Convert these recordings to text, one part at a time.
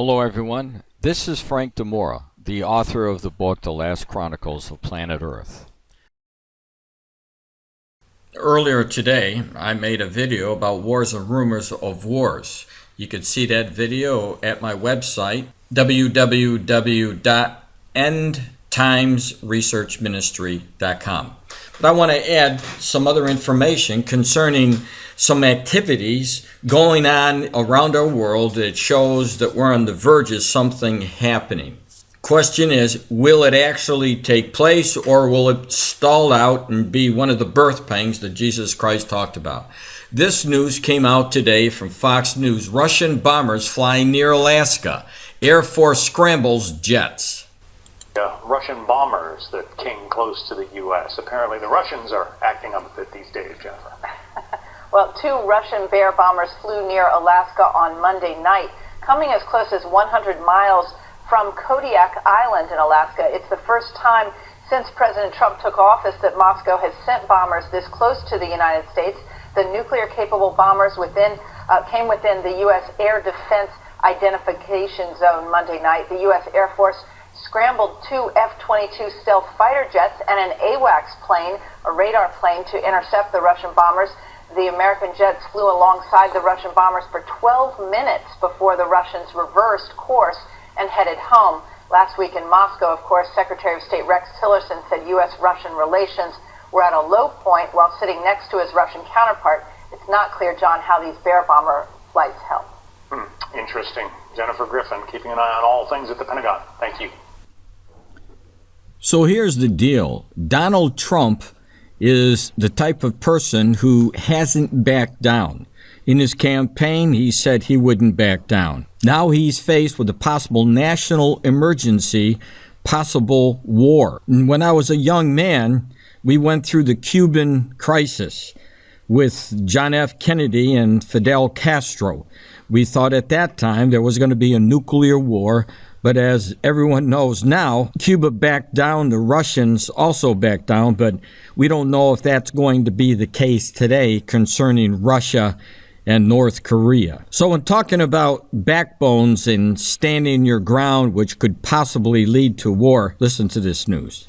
Hello everyone, this is Frank DeMora, the author of the book The Last Chronicles of Planet Earth. Earlier today, I made a video about wars and rumors of wars. You can see that video at my website, www.endtimesresearchministry.com. But I want to add some other information concerning some activities going on around our world that shows that we're on the verge of something happening. Question is, will it actually take place, or will it stall out and be one of the birth pangs that Jesus Christ talked about? This news came out today from Fox News. Russian bombers flying near Alaska. Air Force scrambles jets. Russian bombers that came close to the U.S. Apparently the Russians are acting up a bit these days, Jennifer. Well, 2 Russian Bear bombers flew near Alaska on Monday night, coming as close as 100 miles from Kodiak Island in Alaska. It's the first time since President Trump took office that Moscow has sent bombers this close to the United States. The nuclear-capable bombers came within the U.S. Air Defense Identification Zone Monday night. The U.S. Air Force scrambled 2 F-22 stealth fighter jets and an AWACS plane, a radar plane, to intercept the Russian bombers. The American jets flew alongside the Russian bombers for 12 minutes before the Russians reversed course and headed home. Last week in Moscow, of course, Secretary of State Rex Tillerson said U.S.-Russian relations were at a low point while sitting next to his Russian counterpart. It's not clear, John, how these Bear bomber flights help. Interesting. Jennifer Griffin, keeping an eye on all things at the Pentagon. Thank you. So here's the deal. Donald Trump is the type of person who hasn't backed down. In his campaign, he said he wouldn't back down. Now he's faced with a possible national emergency, possible war. And when I was a young man, we went through the Cuban crisis with John F. Kennedy and Fidel Castro. We thought at that time there was going to be a nuclear war. But as everyone knows now, Cuba backed down, the Russians also backed down, but we don't know if that's going to be the case today concerning Russia and North Korea. So in talking about backbones and standing your ground, which could possibly lead to war, listen to this news.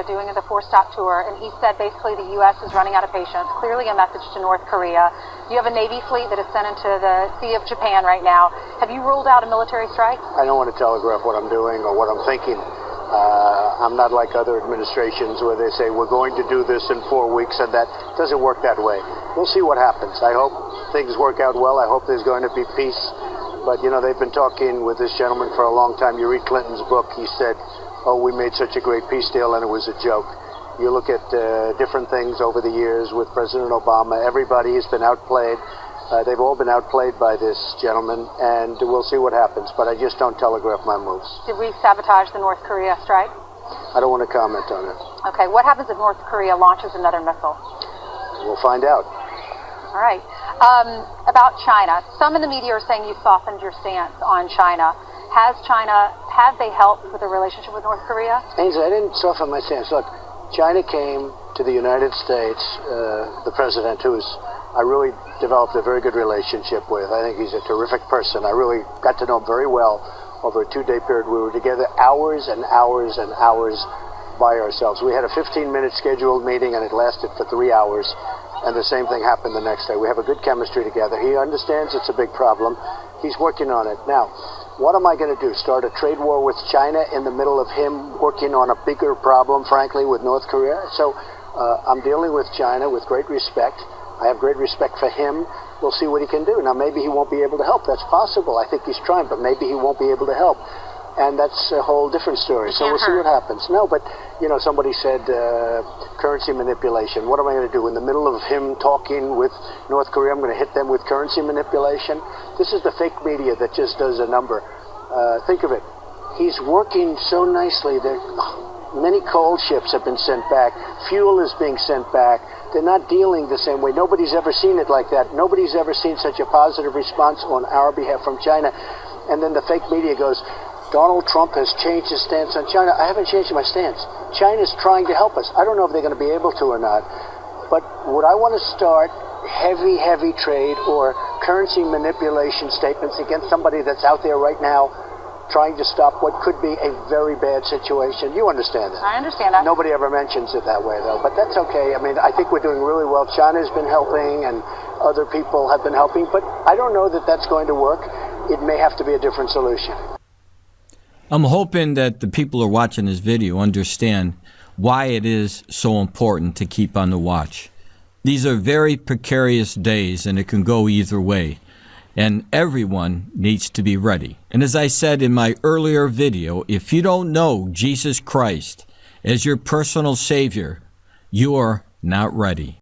Doing the 4-stop tour, and he said basically the U.S. is running out of patience, clearly a message to North Korea. You have a Navy fleet that is sent into the Sea of Japan right now. Have you ruled out a military strike? I don't want to telegraph what I'm doing or what I'm thinking. I'm not like other administrations where they say we're going to do this in 4 weeks, and that doesn't work that way. We'll see what happens. I hope things work out well. I hope there's going to be peace. But, you know, they've been talking with this gentleman for a long time. You read Clinton's book, he said, oh, we made such a great peace deal, and it was a joke. You look at different things over the years with President Obama. Everybody has been outplayed. They've all been outplayed by this gentleman, and we'll see what happens. But I just don't telegraph my moves. Did we sabotage the North Korea strike? I don't want to comment on it. Okay, what happens if North Korea launches another missile? We'll find out. All right. About China, some in the media are saying you softened your stance on China. Have they helped with the relationship with North Korea? Ainsley, I didn't soften my stance. Look, China came to the United States, the president, I really developed a very good relationship with. I think he's a terrific person. I really got to know him very well over a 2-day period. We were together hours and hours and hours by ourselves. We had a 15-minute scheduled meeting, and it lasted for 3 hours. And the same thing happened the next day. We have a good chemistry together. He understands it's a big problem. He's working on it. Now, what am I going to do? Start a trade war with China in the middle of him working on a bigger problem, frankly, with North Korea? So I'm dealing with China with great respect. I have great respect for him. We'll see what he can do. Now, maybe he won't be able to help. That's possible. I think he's trying, but maybe he won't be able to help. And that's a whole different story. So we'll see what happens. No, but, you know, somebody said currency manipulation. What am I going to do? In the middle of him talking with North Korea, I'm going to hit them with currency manipulation? This is the fake media that just does a number. Think of it. He's working so nicely. Many coal ships have been sent back. Fuel is being sent back. They're not dealing the same way. Nobody's ever seen it like that. Nobody's ever seen such a positive response on our behalf from China. And then the fake media goes, Donald Trump has changed his stance on China. I haven't changed my stance. China's trying to help us. I don't know if they're going to be able to or not. But would I want to start heavy trade or currency manipulation statements against somebody that's out there right now trying to stop what could be a very bad situation. You understand that? I understand that. Nobody ever mentions it that way, though, but that's okay. I mean, I think we're doing really well. China's been helping, and other people have been helping, but I don't know that that's going to work. It may have to be a different solution. I'm hoping that the people who are watching this video understand why it is so important to keep on the watch. These are very precarious days, and it can go either way. And everyone needs to be ready. And as I said in my earlier video, if you don't know Jesus Christ as your personal Savior, you are not ready.